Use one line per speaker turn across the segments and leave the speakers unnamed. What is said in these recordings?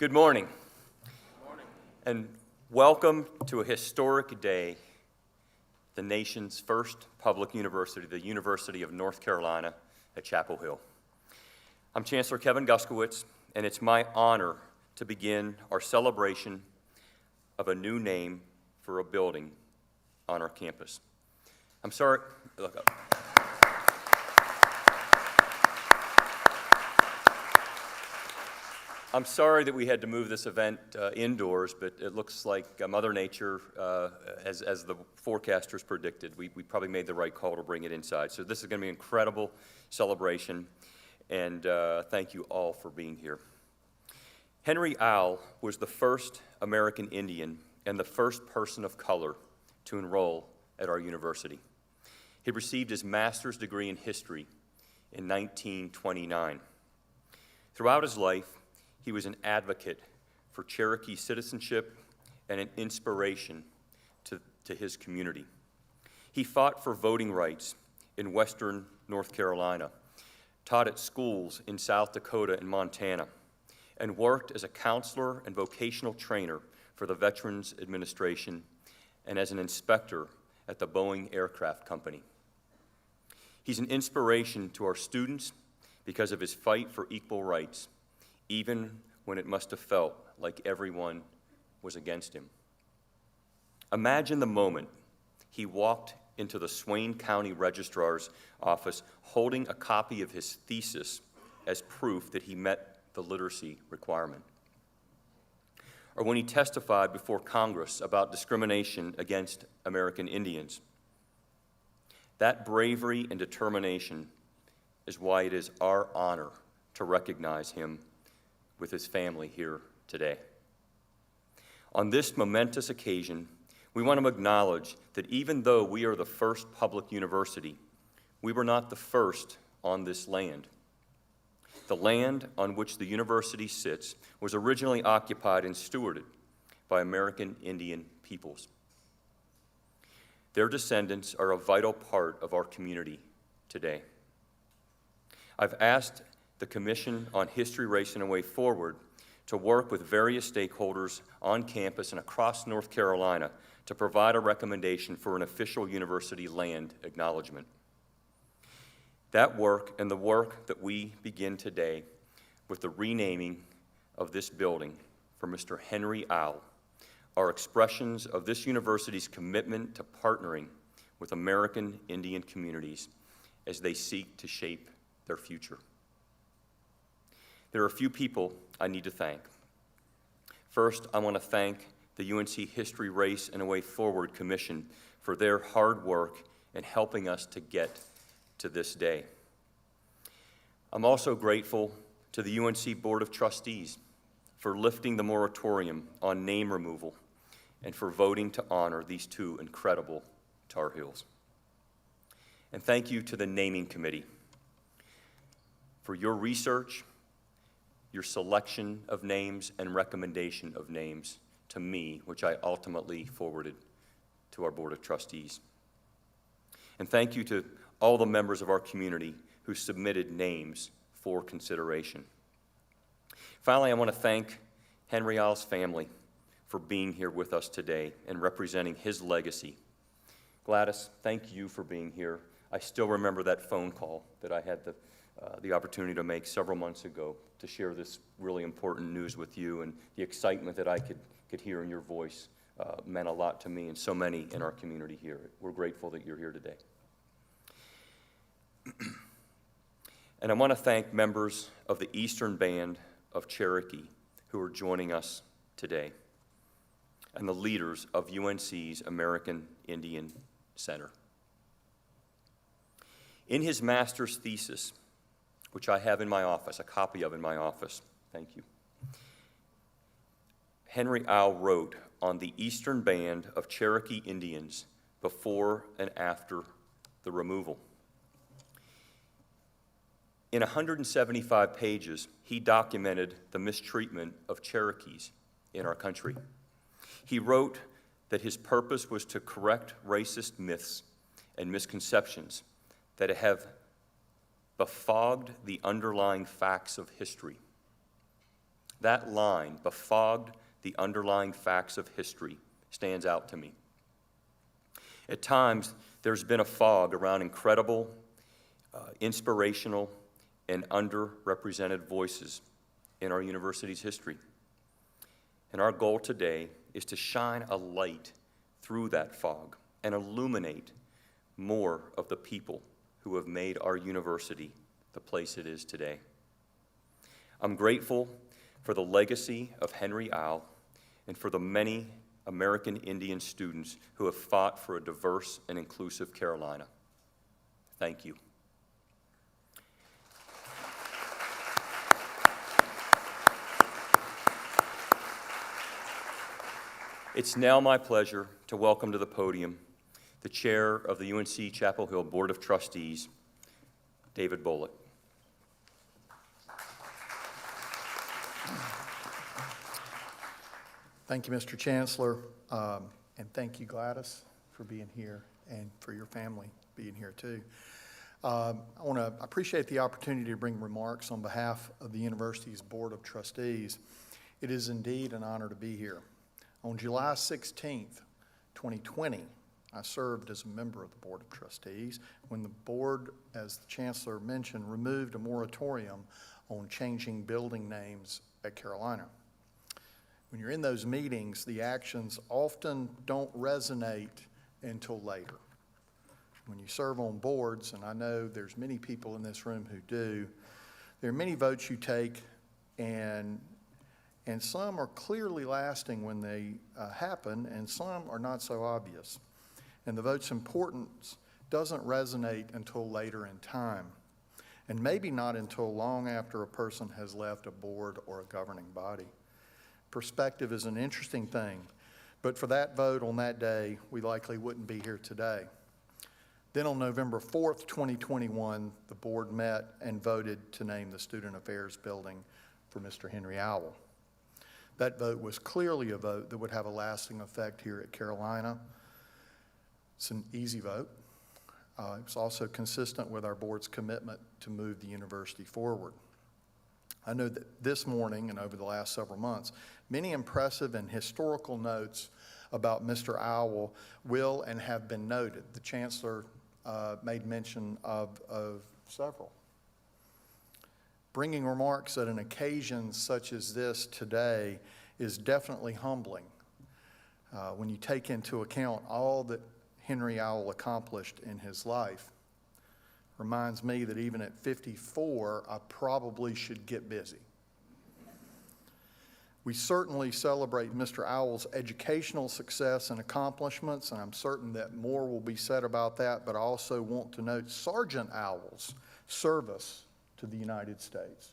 Good morning.
Good morning.
And welcome to a historic day, the nation's first public university, the University of North Carolina at Chapel Hill. I'm Chancellor Kevin Guskowitz, and it's my honor to begin our celebration of a new name for a building on our campus. I'm sorry, look up. I'm sorry that we had to move this event indoors, but it looks like Mother Nature, as the forecasters predicted, we probably made the right call to bring it inside. So this is going to be an incredible celebration, and thank you all for being here. Henry Owl was the first American Indian and the first person of color to enroll at our university. He received his master's degree in history in 1929. Throughout his life, he was an advocate for Cherokee citizenship and an inspiration to his community. He fought for voting rights in western North Carolina, taught at schools in South Dakota and Montana, and worked as a counselor and vocational trainer for the Veterans Administration and as an inspector at the Boeing Aircraft Company. He's an inspiration to our students because of his fight for equal rights, even when it must have felt like everyone was against him. Imagine the moment he walked into the Swain County Registrar's office holding a copy of his thesis as proof that he met the literacy requirement. Or when he testified before Congress about discrimination against American Indians. That bravery and determination is why it is our honor to recognize him with his family here today. On this momentous occasion, we want to acknowledge that even though we are the first public university, we were not the first on this land. The land on which the university sits was originally occupied and stewarded by American Indian peoples. Their descendants are a vital part of our community today. I've asked the Commission on History, Race, and a Way Forward to work with various stakeholders on campus and across North Carolina to provide a recommendation for an official university land acknowledgement. That work and the work that we begin today with the renaming of this building for Mr. Henry Owl are expressions of this university's commitment to partnering with American Indian communities as they seek to shape their future. There are a few people I need to thank. First, I want to thank the UNC History, Race, and a Way Forward Commission for their hard work in helping us to get to this day. I'm also grateful to the UNC Board of Trustees for lifting the moratorium on name removal and for voting to honor these two incredible Tar Heels. And thank you to the Naming Committee for your research, your selection of names and recommendation of names to me, which I ultimately forwarded to our Board of Trustees. And thank you to all the members of our community who submitted names for consideration. Finally, I want to thank Henry Owl's family for being here with us today and representing his legacy. Gladys, thank you for being here. I still remember that phone call that I had the opportunity to make several months ago to share this really important news with you, and the excitement that I could hear in your voice meant a lot to me and so many in our community here. We're grateful that you're here today. And I want to thank members of the Eastern Band of Cherokee who are joining us today, and the leaders of UNC's American Indian Center. In his master's thesis, which I have in my office, a copy of in my office, thank you, Henry Owl wrote on the Eastern Band of Cherokee Indians before and after the removal. In 175 pages, he documented the mistreatment of Cherokees in our country. He wrote that his purpose was to correct racist myths and misconceptions that have befogged the underlying facts of history. That line, befogged the underlying facts of history, stands out to me. At times, there's been a fog around incredible, inspirational, and underrepresented voices in our university's history. And our goal today is to shine a light through that fog and illuminate more of the people who have made our university the place it is today. I'm grateful for the legacy of Henry Owl and for the many American Indian students who have fought for a diverse and inclusive Carolina. Thank you. It's now my pleasure to welcome to the podium the chair of the UNC Chapel Hill Board of Trustees, David Bullock.
Thank you, Mr. Chancellor, and thank you, Gladys, for being here and for your family being here too. I appreciate the opportunity to bring remarks on behalf of the university's Board of Trustees. It is indeed an honor to be here. On July 16th, 2020, I served as a member of the Board of Trustees when the board, as the Chancellor mentioned, removed a moratorium on changing building names at Carolina. When you're in those meetings, the actions often don't resonate until later. When you serve on boards, and I know there's many people in this room who do, there are many votes you take, and some are clearly lasting when they happen, and some are not so obvious. And the vote's importance doesn't resonate until later in time, and maybe not until long after a person has left a board or a governing body. Perspective is an interesting thing, but for that vote on that day, we likely wouldn't be here today. Then on November 4th, 2021, the board met and voted to name the Student Affairs Building for Mr. Henry Owl. That vote was clearly a vote that would have a lasting effect here at Carolina. It's an easy vote. It was also consistent with our board's commitment to move the university forward. I know that this morning and over the last several months, many impressive and historical notes about Mr. Owl will and have been noted. The Chancellor made mention of several. Bringing remarks at an occasion such as this today is definitely humbling when you take into account all that Henry Owl accomplished in his life. Reminds me that even at 54, I probably should get busy. We certainly celebrate Mr. Owl's educational success and accomplishments, and I'm certain that more will be said about that, but I also want to note Sergeant Owl's service to the United States.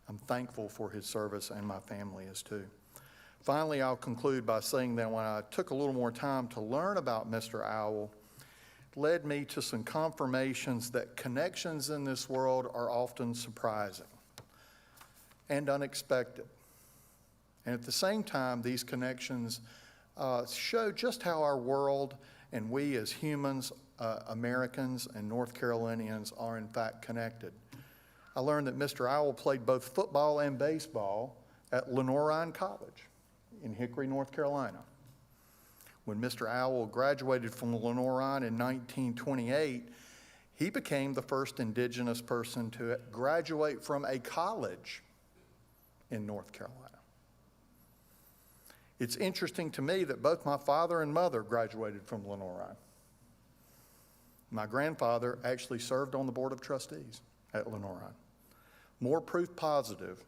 I'm thankful for his service, and my family is too. Finally, I'll conclude by saying that when I took a little more time to learn about Mr. Owl, led me to some confirmations that connections in this world are often surprising and unexpected. And at the same time, these connections show just how our world and we as humans, Americans and North Carolinians are in fact connected. I learned that Mr. Owl played both football and baseball at Lenoir College in Hickory, North Carolina. When Mr. Owl graduated from Lenoir in 1928, he became the first indigenous person to graduate from a college in North Carolina. It's interesting to me that both my father and mother graduated from Lenoir. My grandfather actually served on the Board of Trustees at Lenoir. More proof positive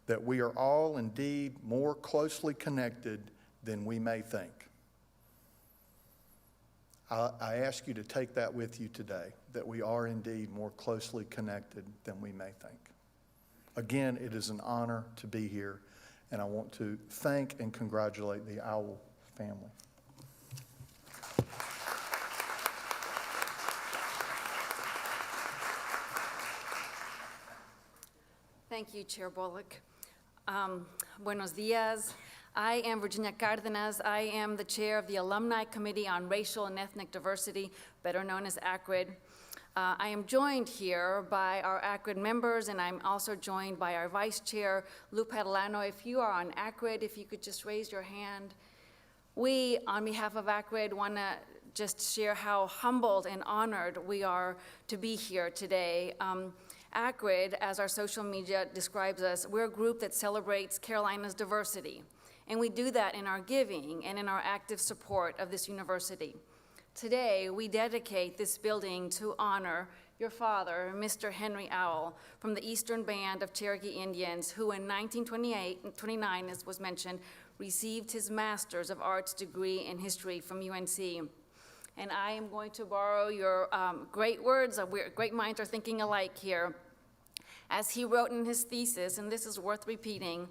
that we are all indeed more closely connected than we may think. I ask you to take that with you today, that we are indeed more closely connected than we may think. Again, it is an honor to be here, and I want to thank and congratulate the Owl family.
Thank you, Chair Bullock. Buenos dias. I am Virginia Cardenas. I am the chair of the Alumni Committee on Racial and Ethnic Diversity, better known as ACRID. I am joined here by our ACRID members, and I'm also joined by our Vice Chair, Lou Padalano. If you are on ACRID, if you could just raise your hand. We, on behalf of ACRID, want to just share how humbled and honored we are to be here today. ACRID, as our social media describes us, we're a group that celebrates Carolina's diversity, and we do that in our giving and in our active support of this university. Today, we dedicate this building to honor your father, Mr. Henry Owl, from the Eastern Band of Cherokee Indians, who in 1929, as was mentioned, received his Master's of Arts degree in history from UNC. And I am going to borrow your great words. Great minds are thinking alike here. As he wrote in his thesis, and this is worth repeating,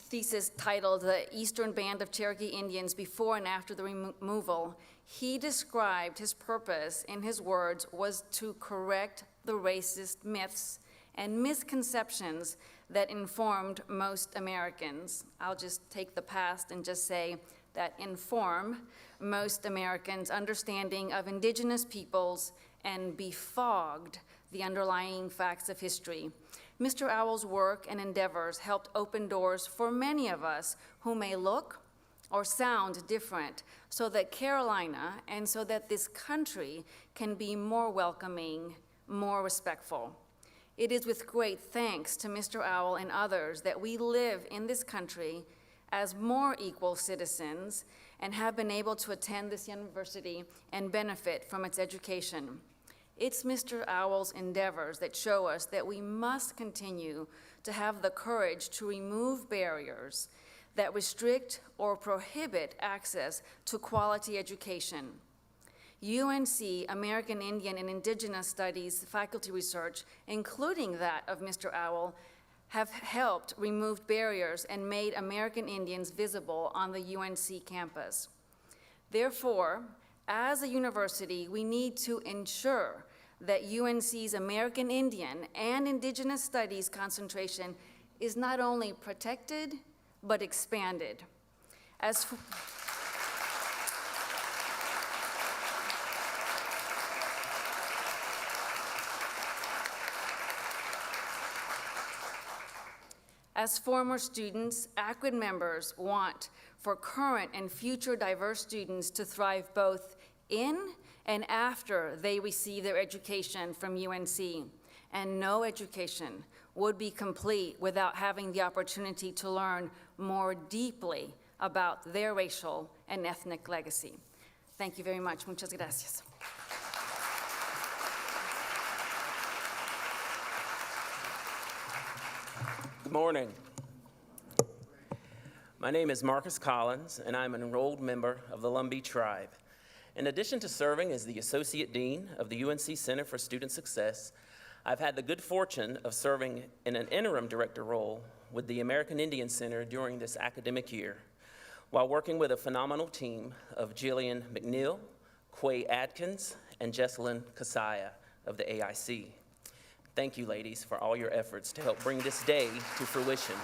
thesis titled The Eastern Band of Cherokee Indians Before and After the Removal, he described his purpose, in his words, was to correct the racist myths and misconceptions that informed most Americans. I'll just take the past and just say that inform most Americans' understanding of indigenous peoples and befogged the underlying facts of history. Mr. Owl's work and endeavors helped open doors for many of us who may look or sound different, so that Carolina and so that this country can be more welcoming, more respectful. It is with great thanks to Mr. Owl and others that we live in this country as more equal citizens and have been able to attend this university and benefit from its education. It's Mr. Owl's endeavors that show us that we must continue to have the courage to remove barriers that restrict or prohibit access to quality education. UNC American Indian and Indigenous Studies faculty research, including that of Mr. Owl, have helped remove barriers and made American Indians visible on the UNC campus. Therefore, as a university, we need to ensure that UNC's American Indian and Indigenous Studies concentration is not only protected, but expanded. As former students, ACRID members want for current and future diverse students to thrive both in and after they receive their education from UNC. And no education would be complete without having the opportunity to learn more deeply about their racial and ethnic legacy. Thank you very much. Muchas gracias.
Good morning. My name is Marcus Collins, and I'm an enrolled member of the Lumbee Tribe. In addition to serving as the Associate Dean of the UNC Center for Student Success, I've had the good fortune of serving in an interim director role with the American Indian Center during this academic year, while working with a phenomenal team of Jillian McNeil, Quay Adkins, and Jesselyn Kasaya of the AIC. Thank you, ladies, for all your efforts to help bring this day to fruition.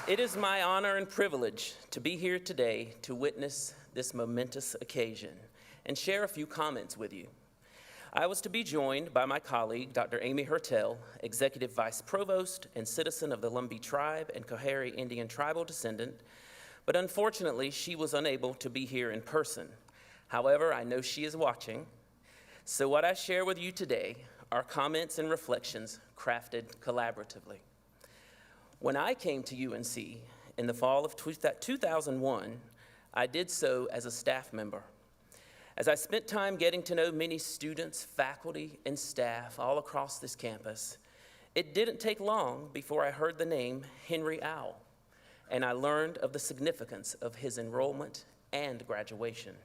It is my honor and privilege to be here today to witness this momentous occasion and share a few comments with you. I was to be joined by my colleague, Dr. Amy Hertel, Executive Vice Provost and citizen of the Lumbee Tribe and Coharie Indian tribal descendant, but unfortunately, she was unable to be here in person. However, I know she is watching, so what I share with you today are comments and reflections crafted collaboratively. When I came to UNC in the fall of 2001, I did so as a staff member. As I spent time getting to know many students, faculty, and staff all across this campus, it didn't take long before I heard the name Henry Owl, and I learned of the significance of his enrollment and graduation.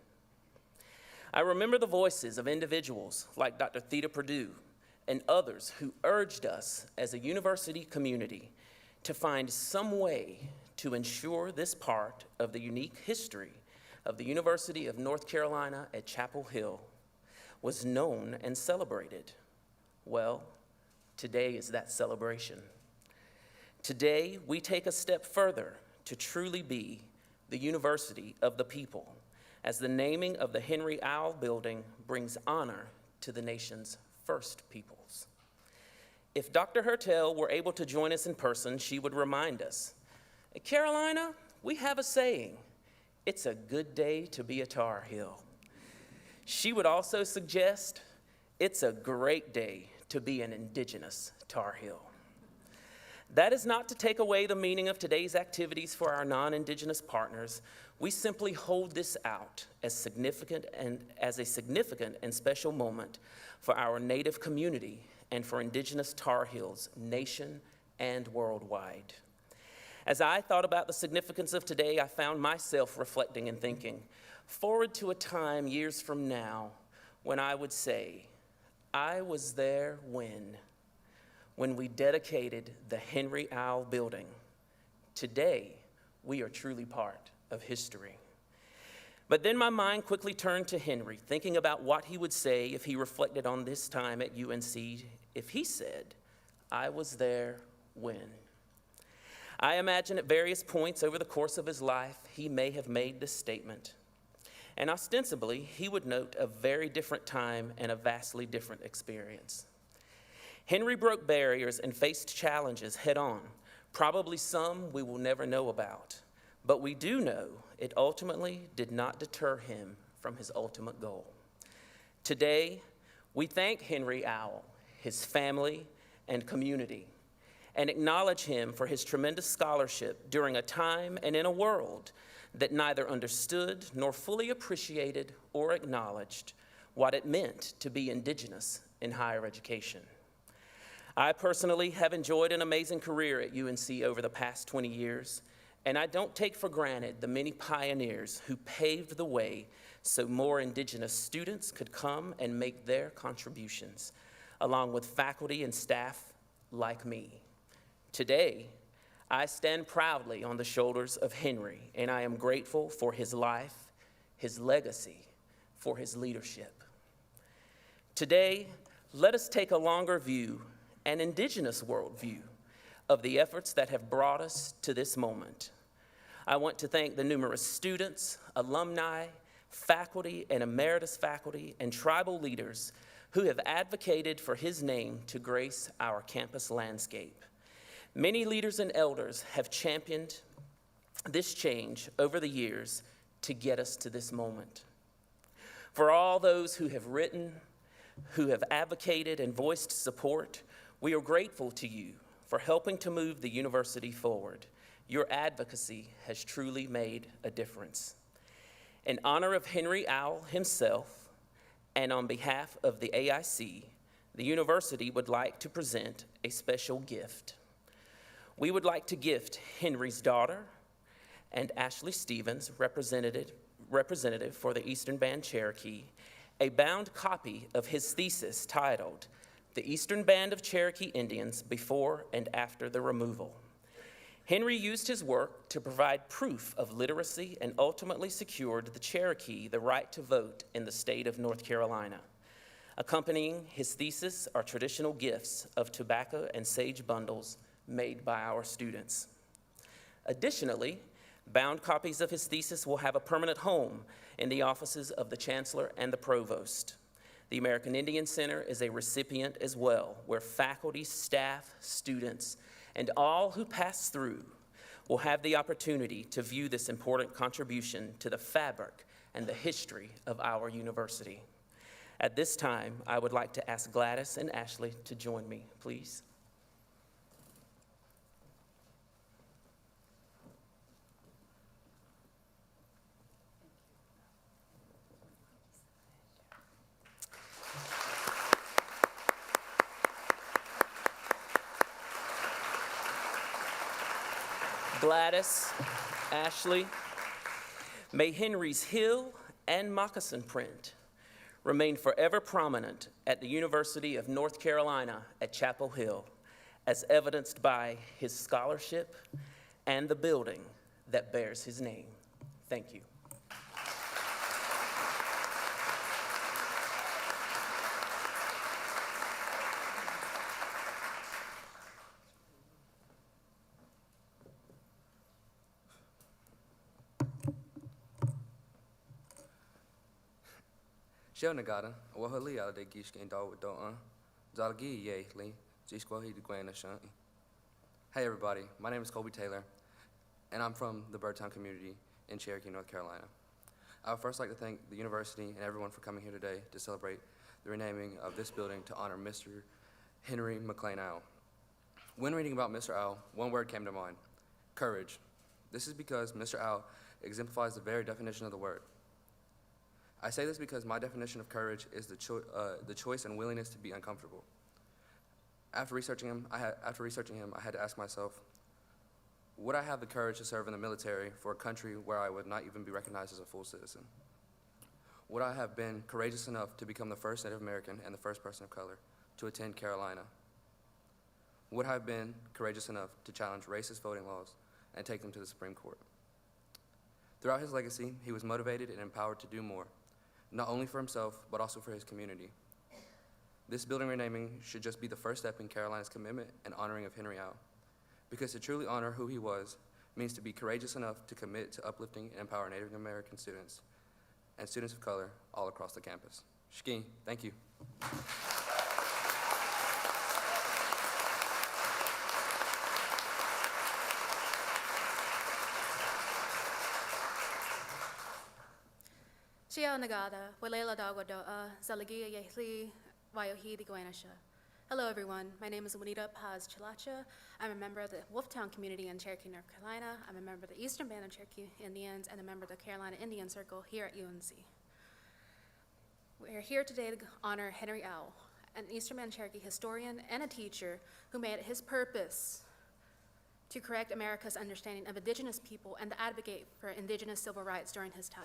I remember the voices of individuals like Dr. Theda Perdue and others who urged us as a university community to find some way to ensure this part of the unique history of the University of North Carolina at Chapel Hill was known and celebrated. Well, today is that celebration. Today, we take a step further to truly be the university of the people, as the naming of the Henry Owl Building brings honor to the nation's first peoples. If Dr. Hertel were able to join us in person, she would remind us, Carolina, we have a saying, it's a good day to be a Tar Heel. She would also suggest, it's a great day to be an indigenous Tar Heel. That is not to take away the meaning of today's activities for our non-indigenous partners. We simply hold this out as a significant and special moment for our Native community and for indigenous Tar Heels nation and worldwide. As I thought about the significance of today, I found myself reflecting and thinking forward to a time years from now when I would say, I was there when we dedicated the Henry Owl Building. Today, we are truly part of history. But then my mind quickly turned to Henry, thinking about what he would say if he reflected on this time at UNC, if he said, I was there when. I imagine at various points over the course of his life, he may have made this statement. And ostensibly, he would note a very different time and a vastly different experience. Henry broke barriers and faced challenges head on, probably some we will never know about. But we do know it ultimately did not deter him from his ultimate goal. Today, we thank Henry Owl, his family, and community, and acknowledge him for his tremendous scholarship during a time and in a world that neither understood nor fully appreciated or acknowledged what it meant to be indigenous in higher education. I personally have enjoyed an amazing career at UNC over the past 20 years, and I don't take for granted the many pioneers who paved the way so more indigenous students could come and make their contributions, along with faculty and staff like me. Today, I stand proudly on the shoulders of Henry, and I am grateful for his life, his legacy, for his leadership. Today, let us take a longer view, an indigenous worldview, of the efforts that have brought us to this moment. I want to thank the numerous students, alumni, faculty, and emeritus faculty, and tribal leaders who have advocated for his name to grace our campus landscape. Many leaders and elders have championed this change over the years to get us to this moment. For all those who have written, who have advocated and voiced support, we are grateful to you for helping to move the university forward. Your advocacy has truly made a difference. In honor of Henry Owl himself, and on behalf of the AIC, the university would like to present a special gift. We would like to gift Henry's daughter and Ashley Stevens, representative for the Eastern Band Cherokee, a bound copy of his thesis titled, The Eastern Band of Cherokee Indians Before and After the Removal. Henry used his work to provide proof of literacy and ultimately secured the Cherokee the right to vote in the state of North Carolina. Accompanying his thesis are traditional gifts of tobacco and sage bundles made by our students. Additionally, bound copies of his thesis will have a permanent home in the offices of the Chancellor and the Provost. The American Indian Center is a recipient as well, where faculty, staff, students, and all who pass through will have the opportunity to view this important contribution to the fabric and the history of our university. At this time, I would like to ask Gladys and Ashley to join me, please. Gladys, Ashley, may Henry's hill and moccasin print remain forever prominent at the University of North Carolina at Chapel Hill, as evidenced by his scholarship and the building that bears his name. Thank you.
Shell Nagada, Wahali Alde Gishkin Dawadon, Zalgi Yately, Zishquahi de Guana Shanti. Hey everybody, my name is Colby Taylor, and I'm from the Birdtown community in Cherokee, North Carolina. I would first like to thank the university and everyone for coming here today to celebrate the renaming of this building to honor Mr. Henry McLean Owl. When reading about Mr. Owl, one word came to mind: courage. This is because Mr. Owl exemplifies the very definition of the word. I say this because my definition of courage is the choice and willingness to be uncomfortable. After researching him, I had to ask myself, would I have the courage to serve in the military for a country where I would not even be recognized as a full citizen? Would I have been courageous enough to become the first Native American and the first person of color to attend Carolina? Would I have been courageous enough to challenge racist voting laws and take them to the Supreme Court? Throughout his legacy, he was motivated and empowered to do more, not only for himself, but also for his community. This building renaming should just be the first step in Carolina's commitment and honoring of Henry Owl, because to truly honor who he was means to be courageous enough to commit to uplifting and empower Native American students and students of color all across the campus. Shkeen, thank you.
Shia Nagada, Walela Dagwadoa, Zalagia Yehli, Wayohi Diguanasha. Hello everyone, my name is Juanita Paz Chilacha. I'm a member of the Wolftown community in Cherokee, North Carolina. I'm a member of the Eastern Band of Cherokee Indians and a member of the Carolina Indian Circle here at UNC. We're here today to honor Henry Owl, an Eastern Band Cherokee historian and a teacher who made it his purpose to correct America's understanding of indigenous people and to advocate for indigenous civil rights during his time.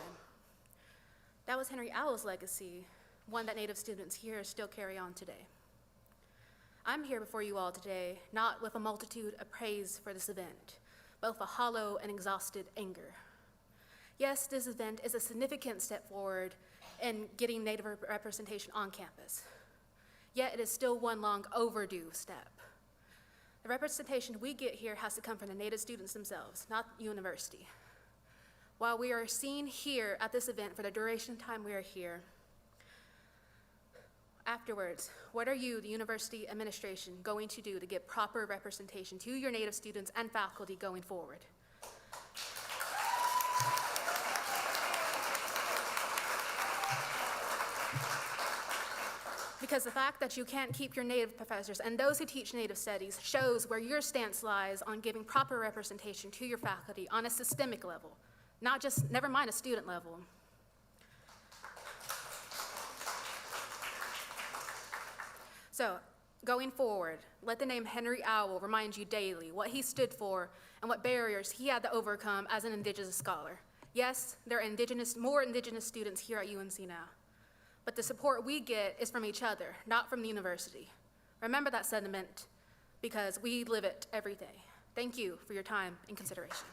That was Henry Owl's legacy, one that Native students here still carry on today. I'm here before you all today, not with a multitude of praise for this event, but with a hollow and exhausted anger. Yes, this event is a significant step forward in getting Native representation on campus, yet it is still one long overdue step. The representation we get here has to come from the Native students themselves, not the university. While we are seen here at this event for the duration of time we are here, afterwards, what are you, the university administration, going to do to get proper representation to your Native students and faculty going forward? Because the fact that you can't keep your Native professors and those who teach Native studies shows where your stance lies on giving proper representation to your faculty on a systemic level. Not just, never mind a student level. So, going forward, let the name Henry Owl remind you daily what he stood for and what barriers he had to overcome as an Indigenous scholar. Yes, there are more Indigenous students here at UNC now, but the support we get is from each other, not from the university. Remember that sentiment, because we live it every day. Thank you for your time and consideration.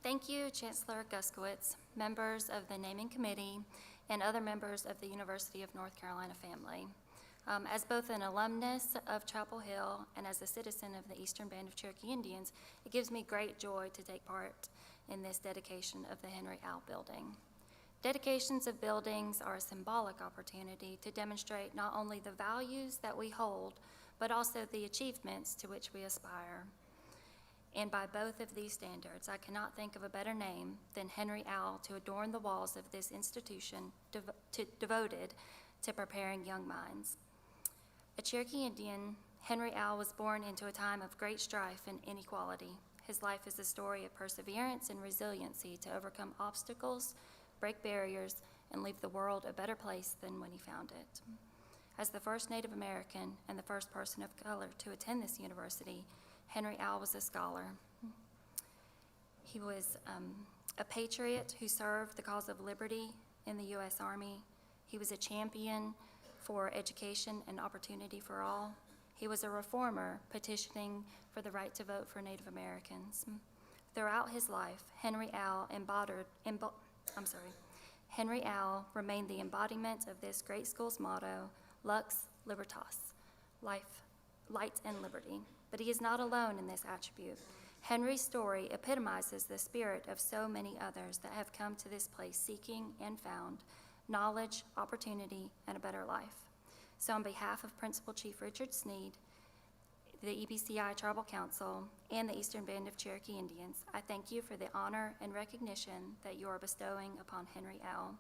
Thank you, Chancellor Guskowitz, members of the Naming Committee, and other members of the University of North Carolina family. As both an alumnus of Chapel Hill and as a citizen of the Eastern Band of Cherokee Indians, it gives me great joy to take part in this dedication of the Henry Owl Building. Dedications of buildings are a symbolic opportunity to demonstrate not only the values that we hold, but also the achievements to which we aspire. And by both of these standards, I cannot think of a better name than Henry Owl to adorn the walls of this institution devoted to preparing young minds. A Cherokee Indian, Henry Owl was born into a time of great strife and inequality. His life is a story of perseverance and resiliency to overcome obstacles, break barriers, and leave the world a better place than when he found it. As the first Native American and the first person of color to attend this university, Henry Owl was a scholar. He was a patriot who served the cause of liberty in the U.S. Army. He was a champion for education and opportunity for all. He was a reformer petitioning for the right to vote for Native Americans. Throughout his life, Henry Owl Henry Owl remained the embodiment of this great school's motto, Lux Libertas, life, light, and liberty. But he is not alone in this attribute. Henry's story epitomizes the spirit of so many others that have come to this place seeking and found knowledge, opportunity, and a better life. So on behalf of Principal Chief Richard Sneed, the EBCI Tribal Council, and the Eastern Band of Cherokee Indians, I thank you for the honor and recognition that you are bestowing upon Henry Owl.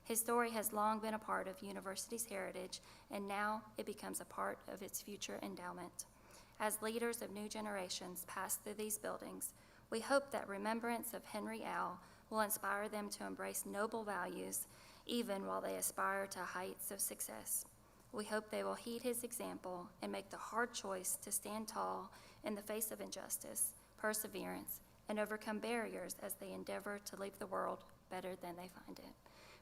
His story has long been a part of university's heritage, and now it becomes a part of its future endowment. As leaders of new generations pass through these buildings, we hope that remembrance of Henry Owl will inspire them to embrace noble values, even while they aspire to heights of success. We hope they will heed his example and make the hard choice to stand tall in the face of injustice, perseverance, and overcome barriers as they endeavor to leave the world better than they find it.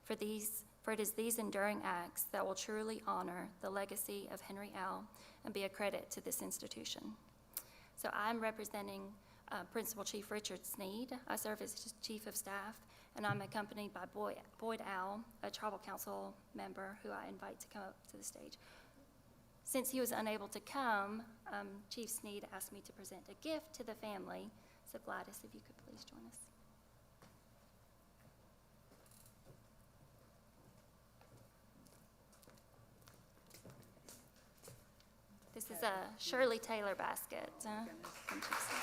For it is these enduring acts that will truly honor the legacy of Henry Owl and be a credit to this institution. So I'm representing Principal Chief Richard Sneed. I serve as Chief of Staff, and I'm accompanied by Boyd Owl, a Tribal Council member who I invite to come up to the stage. Since he was unable to come, Chief Sneed asked me to present a gift to the family. So Gladys, if you could please join us. This is a Shirley Taylor basket. From Chief Sneed.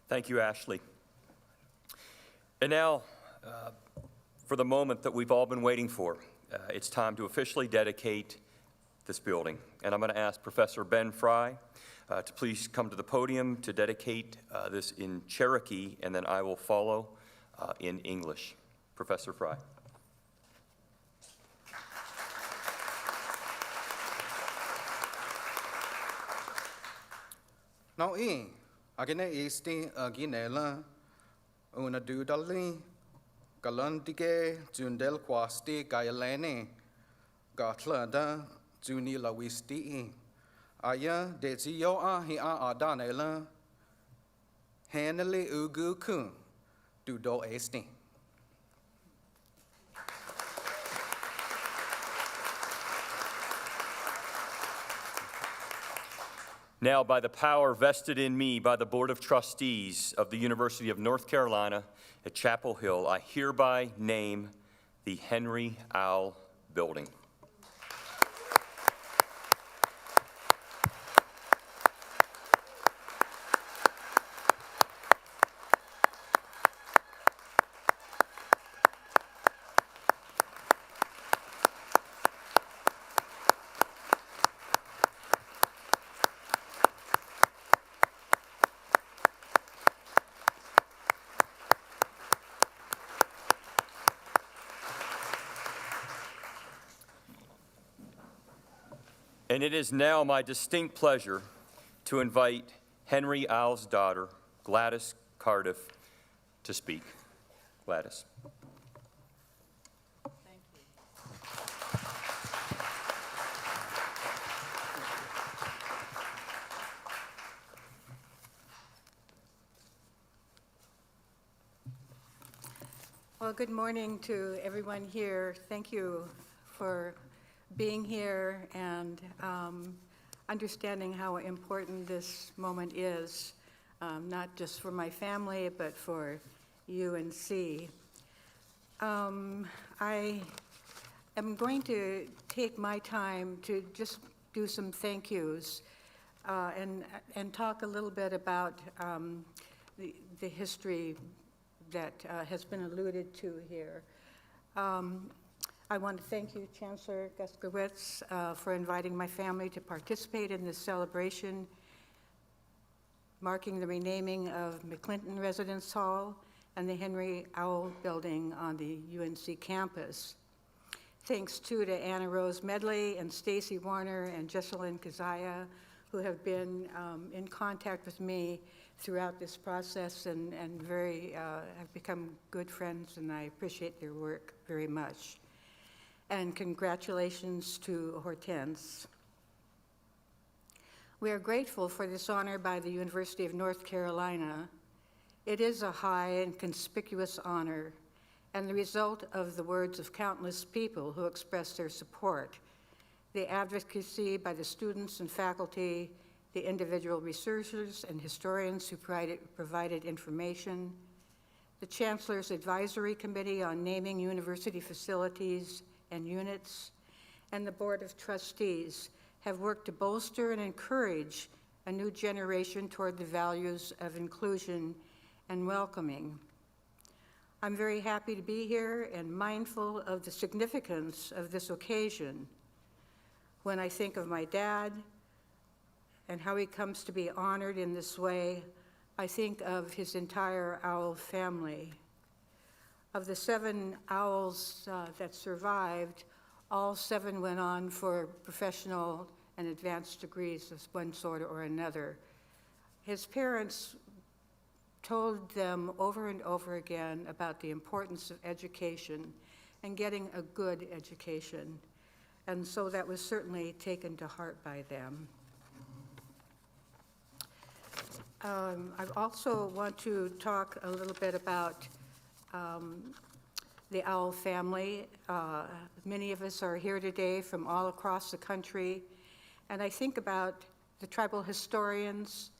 Thank you, Ashley. And now, for the moment that we've all been waiting for, it's time to officially dedicate this building. And I'm going to ask Professor Ben Fry to please come to the podium to dedicate this in Cherokee, and then I will follow in English. Professor Fry.
Now, agene isti aginela una dudali galantige jundel quasti gailene gatlada juni lawisti aya dezio hi adanela hanele ugu kun dudo esti.
Now, by the power vested in me by the Board of Trustees of the University of North Carolina at Chapel Hill, I hereby name the Henry Owl Building. And it is now my distinct pleasure to invite Henry Owl's daughter, Gladys Cardiff, to speak. Gladys.
Thank you. Well, good morning to everyone here. Thank you for being here and understanding how important this moment is, not just for my family, but for UNC. I am going to take my time to just do some thank yous and talk a little bit about the history that has been alluded to here. I want to thank you, Chancellor Guskowitz, for inviting my family to participate in this celebration marking the renaming of McClinton Residence Hall and the Henry Owl Building on the UNC campus. Thanks too to Anna Rose Medley and Stacy Warner and Jesselyn Kazaya, who have been in contact with me throughout this process and have become good friends, and I appreciate their work very much. And congratulations to Hortense. We are grateful for this honor by the University of North Carolina. It is a high and conspicuous honor, and the result of the words of countless people who expressed their support, the advocacy by the students and faculty, the individual researchers and historians who provided information, the Chancellor's Advisory Committee on Naming University Facilities and Units, and the Board of Trustees have worked to bolster and encourage a new generation toward the values of inclusion and welcoming. I'm very happy to be here and mindful of the significance of this occasion. When I think of my dad and how he comes to be honored in this way, I think of his entire owl family. Of the 7 owls that survived, all 7 went on for professional and advanced degrees of one sort or another. His parents told them over and over again about the importance of education and getting a good education. And so that was certainly taken to heart by them. I also want to talk a little bit about the owl family. Many of us are here today from all across the country, and I think about the tribal historians,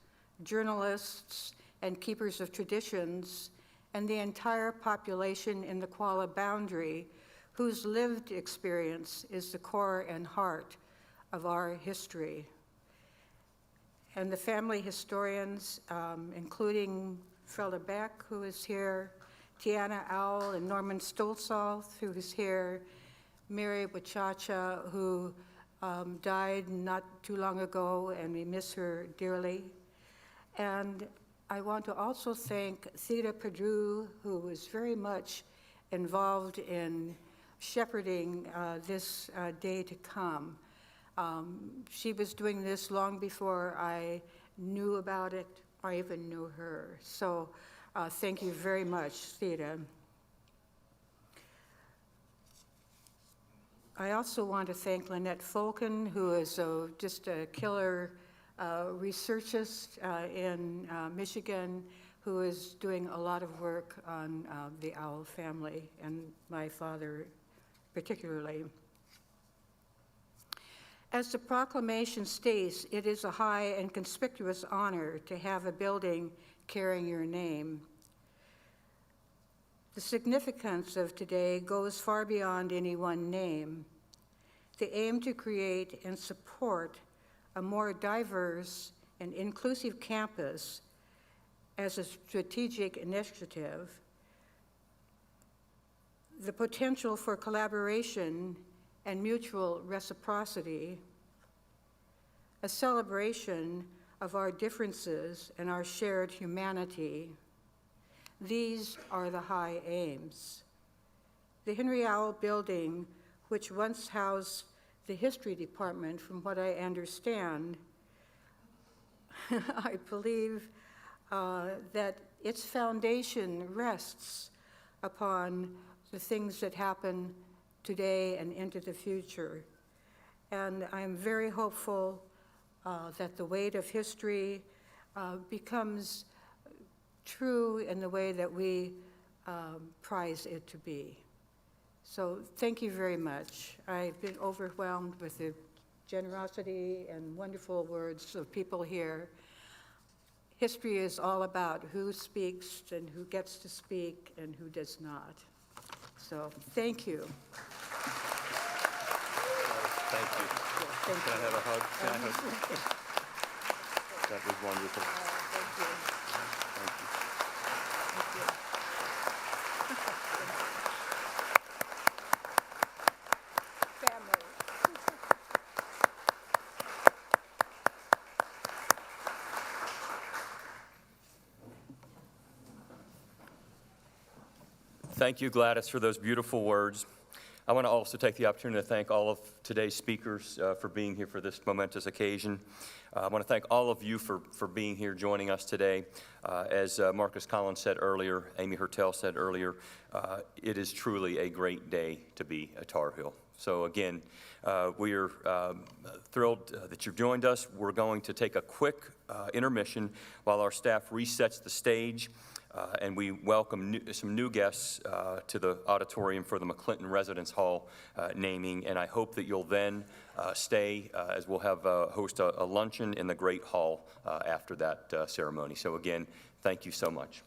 journalists, and keepers of traditions, and the entire population in the Qualla boundary whose lived experience is the core and heart of our history. And the family historians, including Freda Beck, who is here, Tiana Owl and Norman Stolzoth, who is here, Mary Wachacha, who died not too long ago, and we miss her dearly. And I want to also thank Theda Perdue, who was very much involved in shepherding this day to come. She was doing this long before I knew about it or even knew her. So thank you very much, Theda. I also want to thank Lynette Folken, who is just a killer researchist in Michigan, who is doing a lot of work on the owl family, and my father particularly. As the proclamation states, it is a high and conspicuous honor to have a building carrying your name. The significance of today goes far beyond any one name. The aim to create and support a more diverse and inclusive campus as a strategic initiative, the potential for collaboration and mutual reciprocity, a celebration of our differences and our shared humanity. These are the high aims. The Henry Owl Building, which once housed the history department, from what I understand, I believe that its foundation rests upon the things that happen today and into the future. And I'm very hopeful that the weight of history becomes true in the way that we prize it to be. So thank you very much. I've been overwhelmed with the generosity and wonderful words of people here. History is all about who speaks and who gets to speak and who does not. So thank you.
Thank you.
Thank
Can I
you.
have a hug? Can I hug? That was wonderful.
Thank you.
Thank you.
Thank you. Family.
Thank you, Gladys, for those beautiful words. I want to also take the opportunity to thank all of today's speakers for being here for this momentous occasion. I want to thank all of you for being here, joining us today. As Marcus Collins said earlier, Amy Hertel said earlier, it is truly a great day to be at Tar Heel. So again, we are thrilled that you've joined us. We're going to take a quick intermission while our staff resets the stage. And we welcome some new guests to the auditorium for the McClinton Residence Hall naming. And I hope that you'll then stay as we'll have host a luncheon in the Great Hall after that ceremony. So again, thank you so much.